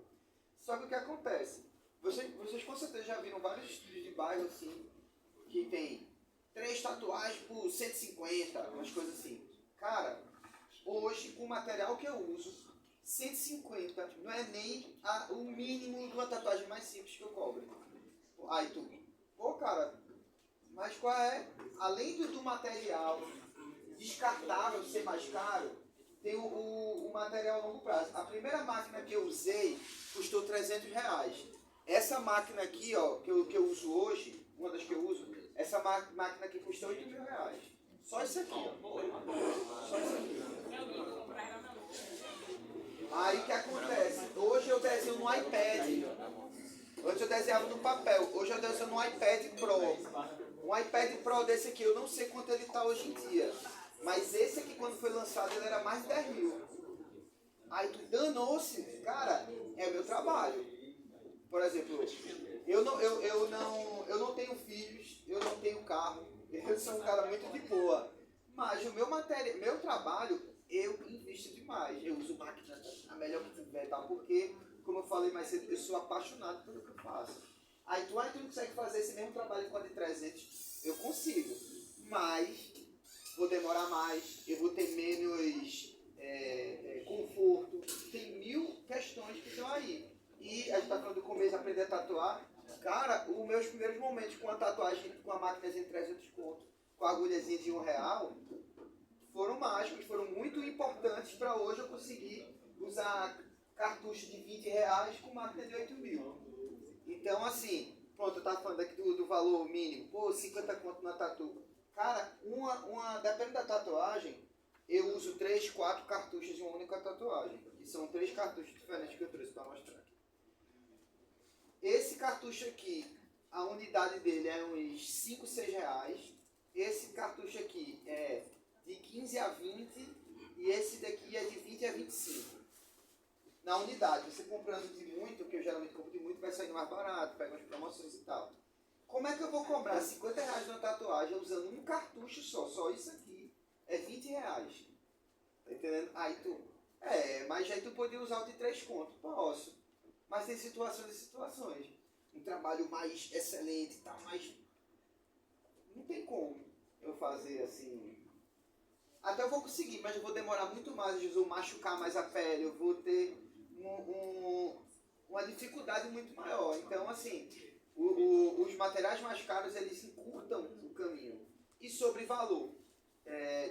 Só que o que acontece? Vocês com certeza já viram vários estúdios de bairro assim, que tem 3 tatuagens por 150, umas coisas assim. Cara, hoje com o material que eu uso, 150 não é nem o mínimo de uma tatuagem mais simples que eu cobro. Aí tu, cara, mas qual é? Além do material descartável ser mais caro, tem o material a longo prazo. A primeira máquina que eu usei custou R$300. Essa máquina aqui, que eu uso hoje, uma das que eu uso, essa máquina aqui custa R$8.000. Só isso aqui, Só isso aqui. Aí o que acontece? Hoje eu desenho no iPad. Antes eu desenhava no papel. Hoje eu desenho no iPad Pro. Um iPad Pro desse aqui, eu não sei quanto ele está hoje em dia. Mas esse aqui, quando foi lançado, ele era mais de 10 mil. Aí tu danou-se. Cara, é meu trabalho. Por exemplo, eu não tenho filhos, eu não tenho carro. Eu sou um cara muito de boa. Mas o meu trabalho, eu invisto demais. Eu uso máquina a melhor que tiver, tá? Porque, como eu falei mais cedo, eu sou apaixonado pelo que eu faço. Aí tu não consegue fazer esse mesmo trabalho com a de 300? Eu consigo. Mas vou demorar mais, eu vou ter menos conforto. Tem 1000 questões que estão aí. E a gente está falando do começo, aprender a tatuar. Cara, os meus primeiros momentos com a tatuagem, com a máquinazinha de 300 conto, com a agulhazinha de R$1, foram mágicos, foram muito importantes para hoje eu conseguir usar cartucho de R$20 com máquina de 8.000. Então, assim, pronto, eu estava falando aqui do valor mínimo, 50 conto na tatu. Cara, dependendo da tatuagem, eu uso 3, 4 cartuchos de uma única tatuagem. Que são 3 cartuchos diferentes que eu trouxe para mostrar aqui. Esse cartucho aqui, a unidade dele é uns 5, 6 reais. Esse cartucho aqui é de 15 a 20 e esse daqui é de 20 a 25. Na unidade, você comprando de muito, que eu geralmente compro de muito, vai sair mais barato, pega umas promoções e tal. Como é que eu vou cobrar R$50 numa tatuagem usando um cartucho só isso aqui é R$20? Tá entendendo? Aí tu, mas aí tu poderia usar o de 3 contos. Posso. Mas tem situações e situações. Um trabalho mais excelente e tal, mas não tem como eu fazer assim. Até eu vou conseguir, mas eu vou demorar muito mais, eu vou machucar mais a pele, eu vou ter uma dificuldade muito maior. Então, assim, os materiais mais caros, eles encurtam o caminho. E sobre valor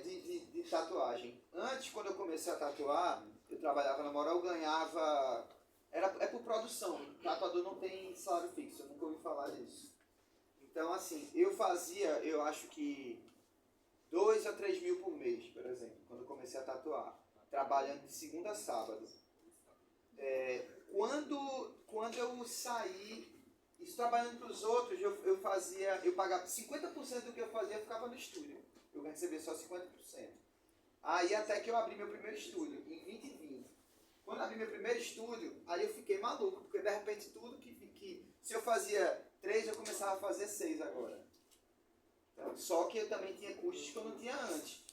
de tatuagem. Antes, quando eu comecei a tatuar, eu trabalhava na Moral, eu ganhava... É por produção. O tatuador não tem salário fixo, eu nunca ouvi falar disso. Então, assim, eu fazia, eu acho que 2 a 3 mil por mês, por exemplo, quando eu comecei a tatuar, trabalhando de segunda a sábado. Quando eu saí, isso trabalhando para os outros, eu pagava 50% do que eu fazia, eu ficava no estúdio. Eu recebia só 50%. Aí até que eu abri meu primeiro estúdio, em 2020. Quando eu abri meu primeiro estúdio, aí eu fiquei maluco, porque de repente tudo que se eu fazia 3, eu começava a fazer 6 agora. Então, só que eu também tinha custos que eu não tinha antes.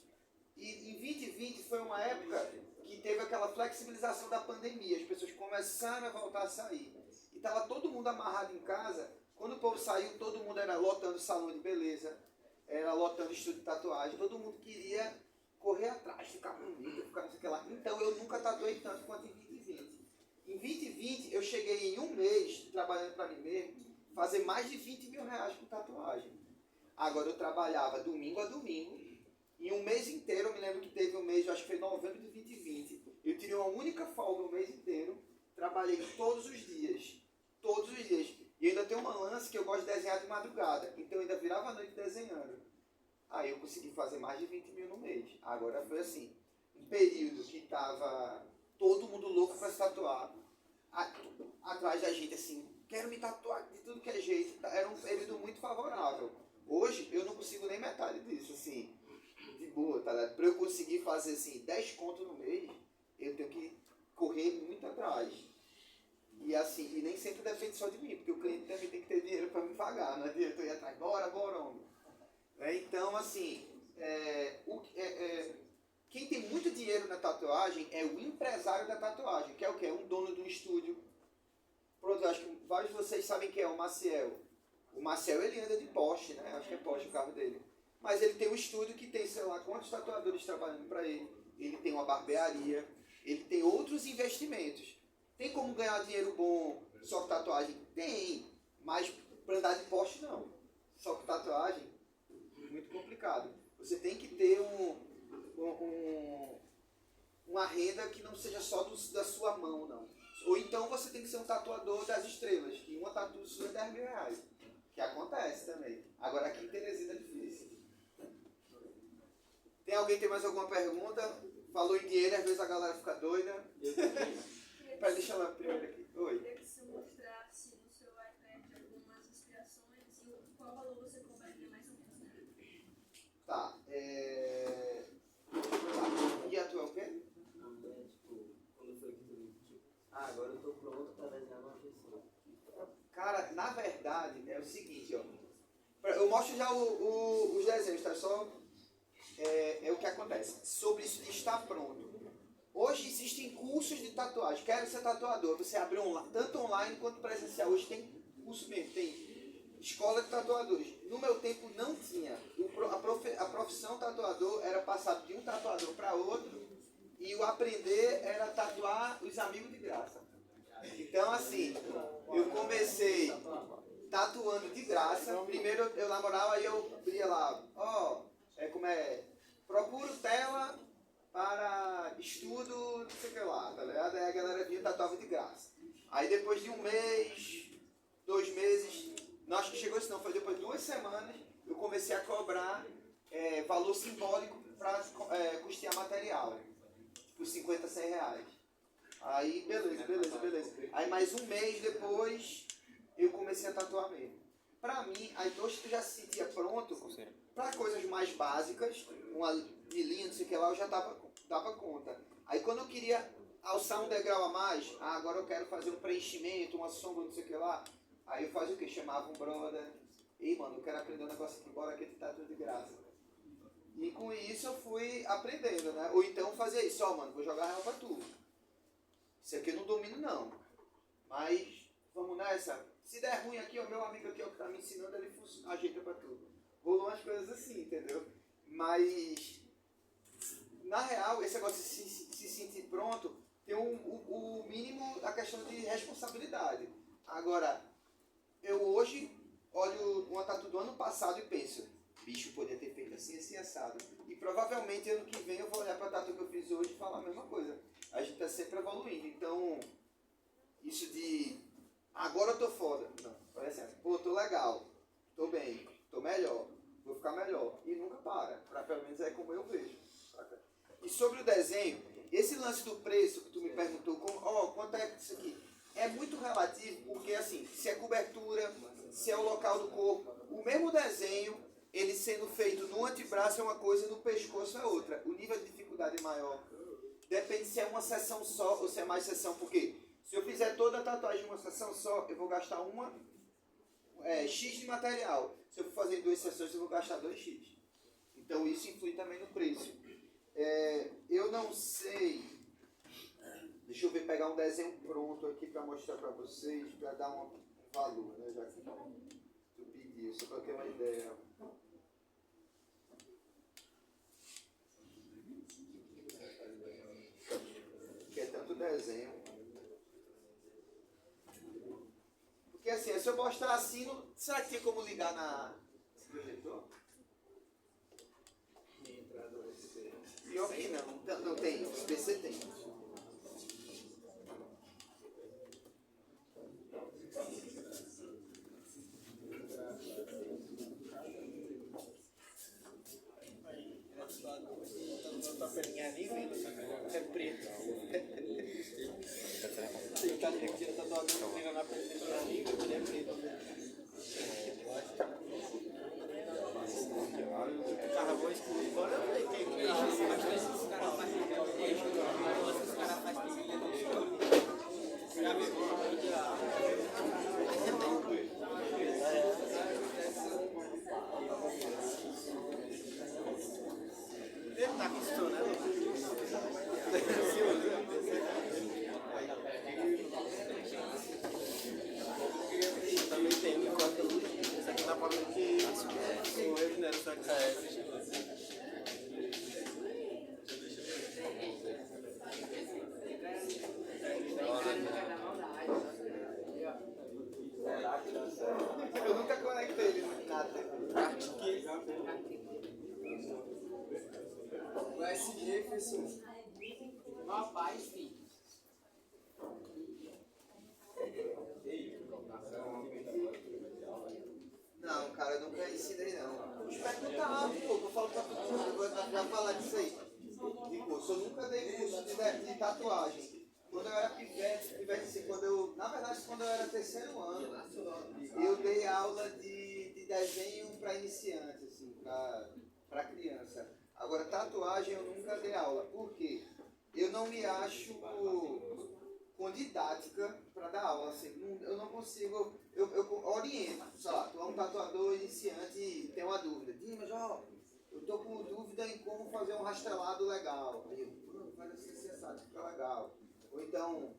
E em 2020 foi uma época que teve aquela flexibilização da pandemia, as pessoas começaram a voltar a sair. E estava todo mundo amarrado em casa. Quando o povo saiu, todo mundo era lotando salão de beleza, era lotando estúdio de tatuagem, todo mundo queria correr atrás, ficar bonito, ficar não sei o que lá. Então eu nunca tatuei tanto quanto em 2020. Em 2020 eu cheguei em um mês, trabalhando para mim mesmo, fazer mais de 20 mil reais com tatuagem. Agora eu trabalhava domingo a domingo, e um mês inteiro, eu me lembro que teve um mês, eu acho que foi novembro de 2020, eu tirei uma única folga o mês inteiro, trabalhei todos os dias. Todos os dias. E ainda tem uma lance que eu gosto de desenhar de madrugada, então eu ainda virava a noite desenhando. Aí eu consegui fazer mais de 20 mil no mês. Agora foi assim, um período que estava todo mundo louco para se tatuar, atrás da gente assim, quero me tatuar de tudo que é jeito. Era um período muito favorável. Hoje eu não consigo nem metade disso, assim, de boa, tá ligado? Para eu conseguir fazer assim, 10 contos no mês, eu tenho que correr muito atrás. E assim, e nem sempre depende só de mim, porque o cliente também tem que ter dinheiro para me pagar, não adianta eu ir atrás, bora, homem. Então, assim, quem tem muito dinheiro na tatuagem é o empresário da tatuagem, que é o quê? Um dono de um estúdio. Pronto, eu acho que vários de vocês sabem quem é o Maciel. O Maciel, ele anda de Porsche, né? Acho que é Porsche o carro dele. Mas ele tem um estúdio que tem, sei lá, quantos tatuadores trabalhando para ele. Ele tem uma barbearia, ele tem outros investimentos. Tem como ganhar dinheiro bom só com tatuagem? Tem, mas para andar de Porsche não. Só com tatuagem, muito complicado. Você tem que ter uma renda que não seja só da sua mão, não. Ou então você tem que ser um tatuador das estrelas, e uma tatu sua é 10 mil reais. Que acontece também. Agora aqui em Teresina é difícil. Tem alguém que tem mais alguma pergunta? Falou em dinheiro, às vezes a galera fica doida. Peraí, deixa ela primeiro aqui. Oi. Eu queria que você mostrasse no seu iPad algumas inspirações e qual valor você cobraria mais ou menos. Tá. E a tua é o quê? Quando foi que tu agora eu tô pronto para desenhar uma pessoa. Cara, na verdade, é o seguinte, ó. Eu mostro já os desenhos, tá? Só é o que acontece. Sobre isso de estar pronto. Hoje existem cursos de tatuagem. Quero ser tatuador. Você abre tanto online quanto presencial. Hoje tem curso mesmo, tem escola de tatuadores. No meu tempo não tinha. A profissão tatuador era passado de um tatuador para outro, e o aprender era tatuar os amigos de graça. Então, assim, eu comecei tatuando de graça. Primeiro eu namorava, aí eu abria lá, procuro tela para estudo, não sei o que lá, tá ligado? Aí a galera vinha e tatuava de graça. Aí depois de um mês, 2 meses, não acho que chegou isso não, foi depois de 2 semanas, eu comecei a cobrar valor simbólico para custear material, por 50, 100 reais. Aí, beleza. Aí mais um mês depois, eu comecei a tatuar mesmo. Pra mim, aí hoje eu já se sentia pronto para coisas mais básicas, uma de linha, não sei o que lá, eu já dava conta. Aí quando eu queria alçar um degrau a mais, agora eu quero fazer um preenchimento, uma sombra, não sei o que lá, aí eu fazia o quê? Chamava um brother, ei mano, eu quero aprender um negócio aqui, bora que tá tudo de graça. E com isso eu fui aprendendo, né? Ou então fazia isso, mano, vou jogar real pra tu. Isso aqui eu não domino não, mas vamos nessa. Se der ruim aqui, o meu amigo aqui, que tá me ensinando, ele ajeita pra tu. Rolou umas coisas assim, entendeu? Mas, na real, esse negócio de se sentir pronto tem o mínimo da questão de responsabilidade. Agora, eu hoje olho uma tatu do ano passado e penso, bicho, podia ter feito assim, assim, assado. E provavelmente ano que vem eu vou olhar pra tatu que eu fiz hoje e falar a mesma coisa. A gente tá sempre evoluindo. Então, isso de agora eu tô foda. Não, parece assim, pô, tô legal. tô bem, tô melhor, vou ficar melhor. E nunca para. Pelo menos é como eu vejo. Saca? E sobre o desenho, esse lance do preço que tu me perguntou, quanto é isso aqui? É muito relativo, porque assim, se é cobertura, se é o local do corpo, o mesmo desenho, ele sendo feito no antebraço é uma coisa, no pescoço é outra. O nível de dificuldade é maior. Depende se é uma sessão só ou se é mais sessão, porque se eu fizer toda a tatuagem em uma sessão só, eu vou gastar X de material. Se eu for fazer 2 sessões, eu vou gastar 2X. Então isso influi também no preço. Eu não sei. Deixa eu ver, pegar um desenho pronto aqui para mostrar para vocês, para dar um valor, né? Já que tu pediu, só para ter uma ideia. Que é tanto desenho. Porque assim, se eu mostrar assim, será que tem como ligar na projetor? Pior que não tem, os PC tem. Tá pelinha ali, é preto. Tem cara que tira tatuagem na pelinha ali, ele é preto. Carro excluir. Agora eu falei que às vezes os caras fazem os caras fazem trilha no chão. Já ele tá com isso, né? Também tem, isso aqui dá pra ver que o revinero está aqui. Eu nunca conectei ele no nada. Vai se Jefferson. Rapaz, filho. Não, cara, eu nunca ensinei não. Os perguntar, pô, eu falo pra todo mundo, eu vou já falar disso aí. De curso, eu nunca dei curso de tatuagem. Quando eu era pivete assim, na verdade, quando eu era terceiro ano, eu dei aula de desenho para iniciante, assim, para criança. Agora, tatuagem eu nunca dei aula. Por quê? Eu não me acho com didática para dar aula, assim, eu não consigo, eu oriento, sei lá, tu é um tatuador iniciante e tem uma dúvida. Mas eu tô com dúvida em como fazer um rastrelado legal. Aí eu, faz assim, sensato, fica legal. Ou então,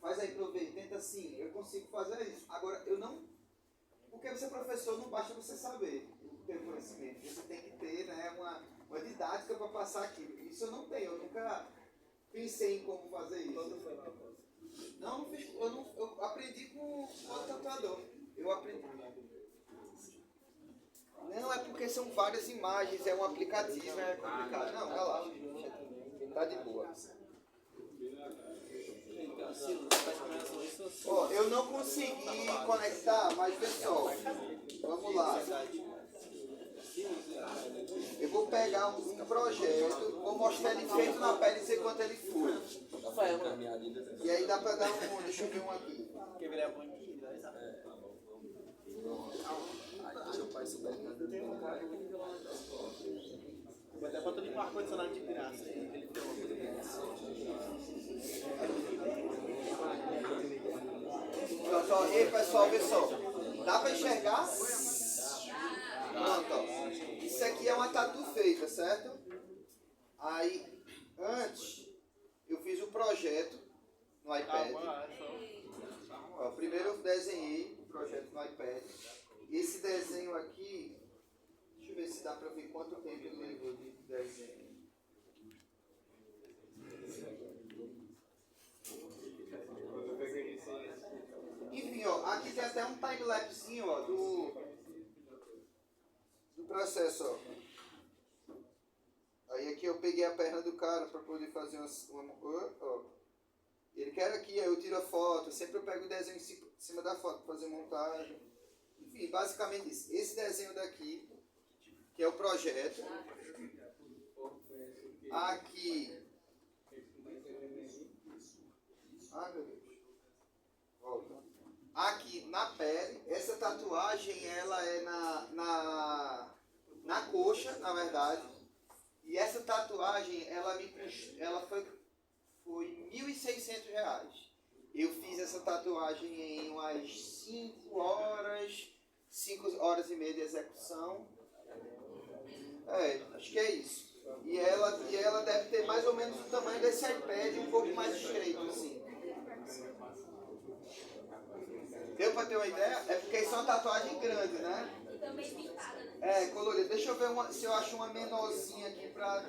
faz aí pra eu ver, tenta assim, eu consigo fazer isso. Agora, eu não, porque você é professor, não basta você saber, ter conhecimento, você tem que ter, né, uma didática para passar aquilo. Isso eu não tenho, eu nunca pensei em como fazer isso. Não fiz, eu aprendi com o tatuador. Eu aprendi. Não, é porque são várias imagens, é um aplicativo, é complicado. Não, relaxa. Tá de boa. Ó, eu não consegui conectar, mas pessoal, vamos lá. Eu vou pegar um projeto, vou mostrar ele feito na pele e dizer quanto ele foi. E aí dá pra dar um, deixa eu ver um aqui. Quer virar banquinho? Deixa eu fazer isso daí. Vou até botar ali com ar-condicionado de graça. Ele tem Então, ei pessoal, vê só. Dá pra enxergar? Pronto, ó. Isso aqui é uma tatu feita, certo? Aí, antes, eu fiz o projeto no iPad. Ó, primeiro eu desenhei o projeto no iPad. Esse desenho aqui, deixa eu ver se dá pra ver quanto tempo ele levou de desenho. Enfim, ó, aqui tem até um time-lapsezinho, ó, do processo, ó. Aí aqui eu peguei a perna do cara para poder fazer uma ó. Ele quer aqui, aí eu tiro a foto, sempre eu pego o desenho em cima da foto para fazer montagem. Enfim, basicamente isso. Esse desenho daqui, que é o projeto. Aqui. Ai, meu Deus. Volta. Aqui na pele, essa tatuagem ela é na coxa, na verdade. E essa tatuagem ela foi R$ 1.600. Eu fiz essa tatuagem em umas 5 horas e meia de execução. Acho que é isso. E ela deve ter mais ou menos o tamanho desse iPad, um pouco mais estreito, assim. Deu pra ter uma ideia? É porque isso é uma tatuagem grande, né? E também pintada, né? Colorida. Deixa eu ver se eu acho uma menorzinha aqui pra...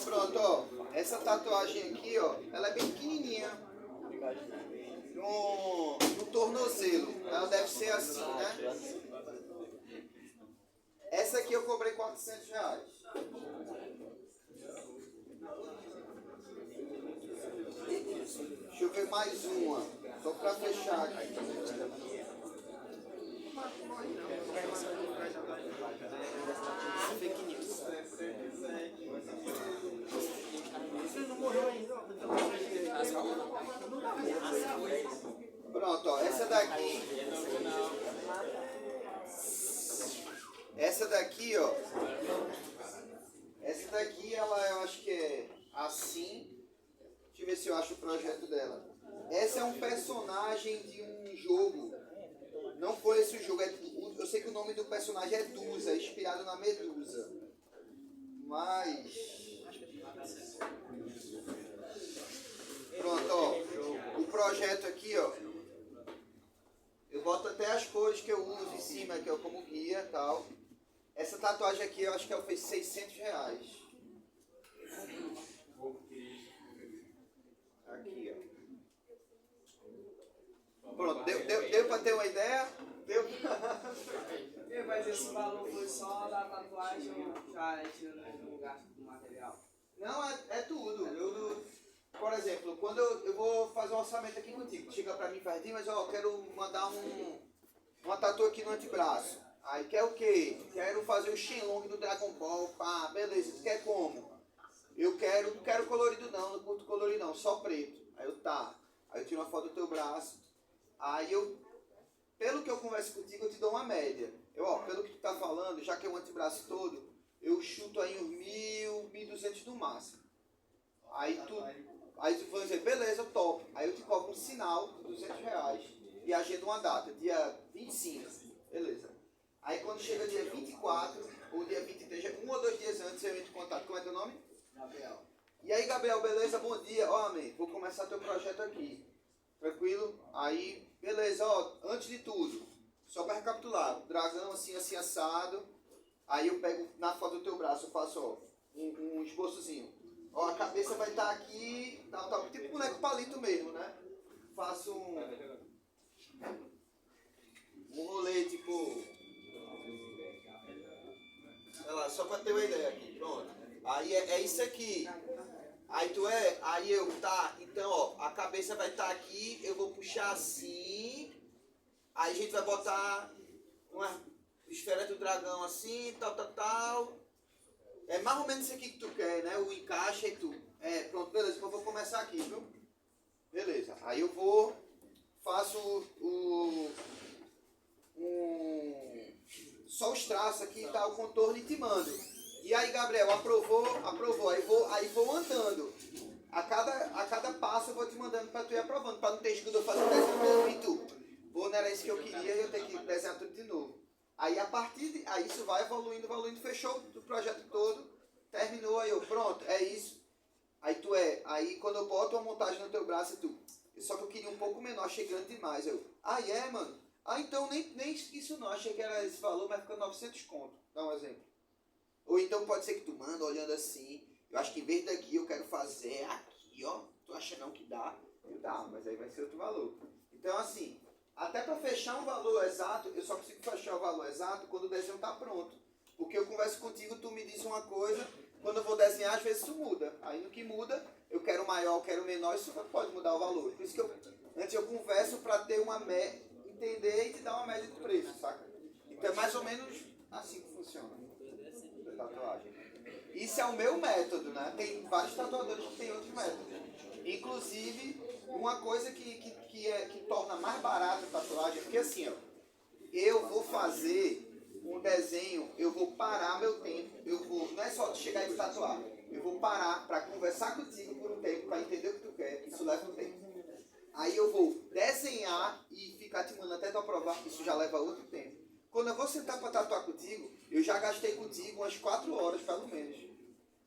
Pronto, ó. Essa tatuagem aqui, ó, ela é bem pequenininha. No tornozelo. Ela deve ser assim, né? Essa aqui eu cobrei R$ 400. Deixa eu ver mais uma. Só pra fechar aqui. Fake news. Pronto, ó. Essa daqui. Essa daqui, ó. Essa daqui, eu acho que é assim. Deixa eu ver se eu acho o projeto dela. Essa é um personagem de um jogo. Não foi esse o jogo. Eu sei que o nome do personagem é Dusa, inspirado na Medusa. Mas... Pronto, ó. O projeto aqui, ó. Eu boto até as cores que eu uso em cima, que é como guia e tal. Essa tatuagem aqui, eu acho que ela fez R$ 600. Aqui, ó. Pronto, deu pra ter uma ideia? Deu? Mas esse valor foi só da tatuagem ou já tirando o gasto do material? Não, é tudo. Por exemplo, quando eu vou fazer um orçamento aqui contigo, chega pra mim e faz, mas ó, quero mandar uma tatu aqui no antebraço. Aí quer o quê? Quero fazer o Shenlong do Dragon Ball. Pá, beleza, você quer como? Não quero colorido não curto colorido não, só preto. Aí eu tiro uma foto do teu braço. Aí pelo que eu converso contigo, eu te dou uma média. Pelo que tu tá falando, já que é um antebraço todo, eu chuto aí uns 1.200 no máximo. Aí tu vai dizer, beleza, top. Aí eu te cobro um sinal de R$ 200 e agendo uma data, dia 25, beleza. Aí quando chega dia 24 ou dia 23, 1 ou 2 dias antes eu entro em contato. Como é teu nome? Gabriel. E aí, Gabriel, beleza? Bom dia. Amém, vou começar teu projeto aqui. Tranquilo? Aí, beleza, antes de tudo, só para recapitular, dragão assim, assim, assado. Aí eu pego na foto do teu braço, eu faço, um esboçozinho. A cabeça vai estar aqui, tal, tipo boneco palito mesmo, né? Faço um rolê, tipo... Sei lá, só para ter uma ideia aqui, pronto. Aí é isso aqui. Então, ó, a cabeça vai estar aqui, eu vou puxar assim, aí a gente vai botar uma esfera do dragão assim, tal. É mais ou menos isso aqui que tu quer, né? O encaixe e tudo. Pronto, beleza, então eu vou começar aqui, viu? Beleza, aí eu faço só os traços aqui e tal, o contorno e te mando. E aí, Gabriel, aprovou, aí vou andando. A cada passo eu vou te mandando para tu ir aprovando, para não ter escudo eu fazer o desenho todo e tu. Não era isso que eu queria e eu tenho que desenhar tudo de novo. Aí aí isso vai evoluindo, fechou o projeto todo, terminou, aí eu, pronto, é isso. Aí quando eu boto uma montagem no teu braço, só que eu queria um pouco menor, chegando demais. Mano? Então nem isso não, achei que era esse valor, mas fica 900 conto, dá um exemplo. Ou então pode ser que tu manda olhando assim, eu acho que em vez daqui eu quero fazer aqui, ó, tu acha não que dá? Dá, mas aí vai ser outro valor. Então assim, até para fechar um valor exato, eu só consigo fechar o valor exato quando o desenho está pronto. Porque eu converso contigo, tu me diz uma coisa, quando eu vou desenhar, às vezes isso muda. Aí no que muda, eu quero maior, eu quero menor, isso pode mudar o valor. Por isso que Antes eu converso para ter uma entender e te dar uma média de preço, saca? Então é mais ou menos assim que funciona a tatuagem. Isso é o meu método, né? Tem vários tatuadores que têm outros métodos. Inclusive, uma coisa que torna mais barato a tatuagem, porque assim, ó, eu vou fazer um desenho, eu vou parar meu tempo, não é só chegar e tatuar, eu vou parar para conversar contigo por um tempo, para entender o que tu quer, isso leva um tempo. Aí eu vou desenhar e ficar te mandando até tu aprovar, isso já leva outro tempo. Quando eu vou sentar para tatuar contigo, eu já gastei contigo umas 4 horas, pelo menos.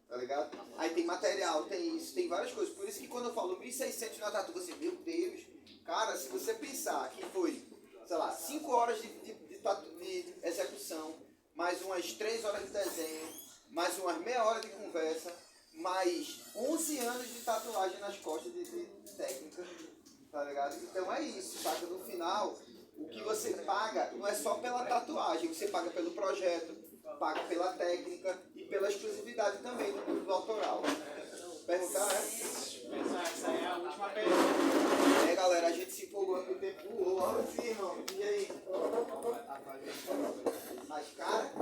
Tá ligado? Aí tem material, tem isso, tem várias coisas. Por isso que quando eu falo 1.600 na tatu, você, meu Deus, cara, se você pensar que foi, sei lá, 5 horas de execução, mais umas 3 horas de desenho, mais umas meia hora de conversa, mais 11 anos de tatuagem nas costas de técnica, tá ligado? Então é isso, saca? No final, o que você paga não é só pela tatuagem, você paga pelo projeto, paga pela técnica e pela exclusividade também do produto autoral. Perguntar, né? Essa é a última pergunta. É, galera, a gente se empolgou com o tempo voou. Olha assim, irmão. E aí? Mais cara?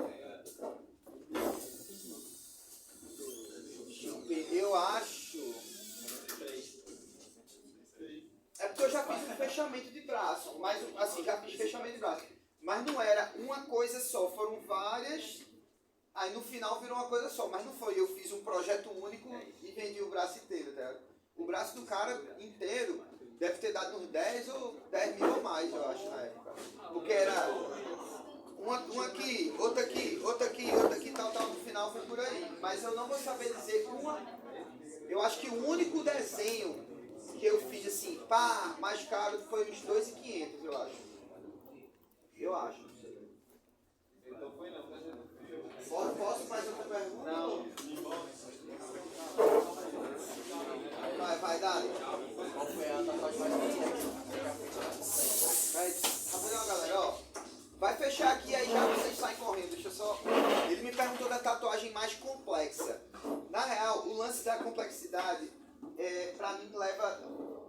Eu acho... É porque eu já fiz um fechamento de braço, mas assim, já fiz fechamento de braço. Mas não era uma coisa só, foram várias, aí no final virou uma coisa só, mas não foi, eu fiz um projeto único e vendi o braço inteiro, tá? O braço do cara inteiro deve ter dado uns 10 mil ou mais, eu acho, na época. Porque era uma aqui, outra aqui, outra aqui, outra aqui, tal, no final foi por aí. Mas eu não vou saber dizer uma, eu acho que o único desenho que eu fiz assim, pá, mais caro foi uns 2.500, eu acho. Eu acho. Então foi não. Posso mais outra pergunta? Não. Vai, Dali. Qual foi a tatuagem mais Rapidão, galera, ó. Vai fechar aqui, aí já vocês saem correndo. Deixa eu só... Ele me perguntou da tatuagem mais complexa. Na real, o lance da complexidade, pra mim, leva...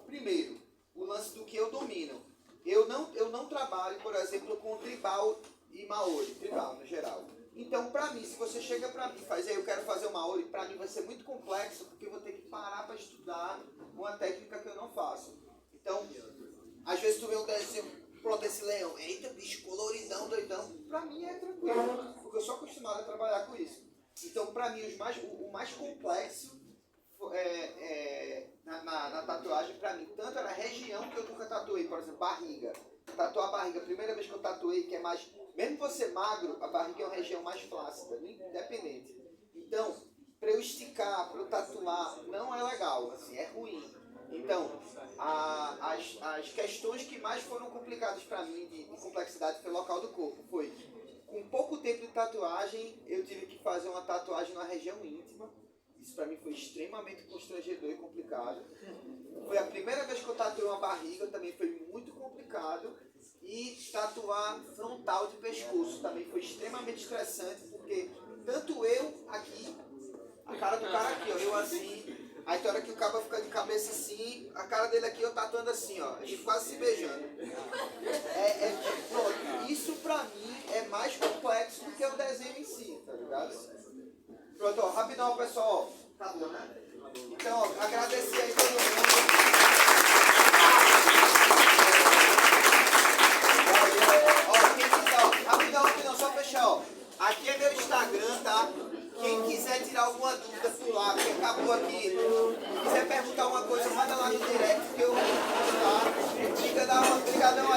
Primeiro, o lance do que eu domino. Eu não trabalho, por exemplo, com tribal e maori, tribal no geral. Então, pra mim, se você chega pra mim e faz, eu quero fazer o maori, pra mim vai ser muito complexo, porque eu vou ter que parar pra estudar uma técnica que eu não faço. Então, às vezes tu vê um desenho, pronto, esse leão, eita, bicho, coloridão, doidão. Pra mim é tranquilo, porque eu sou acostumado a trabalhar com isso. Então, pra mim, o mais complexo na tatuagem, pra mim, tanto era a região que eu nunca tatuei, por exemplo, barriga. Tatuar a barriga, a primeira vez que eu tatuei, que é mais... Mesmo você magro, a barriga é uma região mais flácida, independente. Então, para eu esticar, para eu tatuar, não é legal, assim, é ruim. Então, as questões que mais foram complicadas para mim de complexidade foi o local do corpo. Foi, com pouco tempo de tatuagem, eu tive que fazer uma tatuagem na região íntima. Isso para mim foi extremamente constrangedor e complicado. Foi a primeira vez que eu tatuei uma barriga, também foi muito complicado. E tatuar frontal de pescoço também foi extremamente estressante, porque tanto eu aqui, a cara do cara aqui, ó, eu assim, aí tem hora que o cara fica de cabeça assim, a cara dele aqui eu tatuando assim, ó, a gente quase se beijando. Pronto, isso pra mim é mais complexo do que o desenho em si, tá ligado? Pronto, ó, rapidão, pessoal, ó, acabou, né? Então, ó, agradecer aí todo mundo. Rapidão, só fechar, ó. Aqui é meu Instagram, tá? Quem quiser tirar alguma dúvida por lá, porque acabou aqui, quiser perguntar uma coisa, manda lá no direct que eu vou respondo, tá? Obrigadão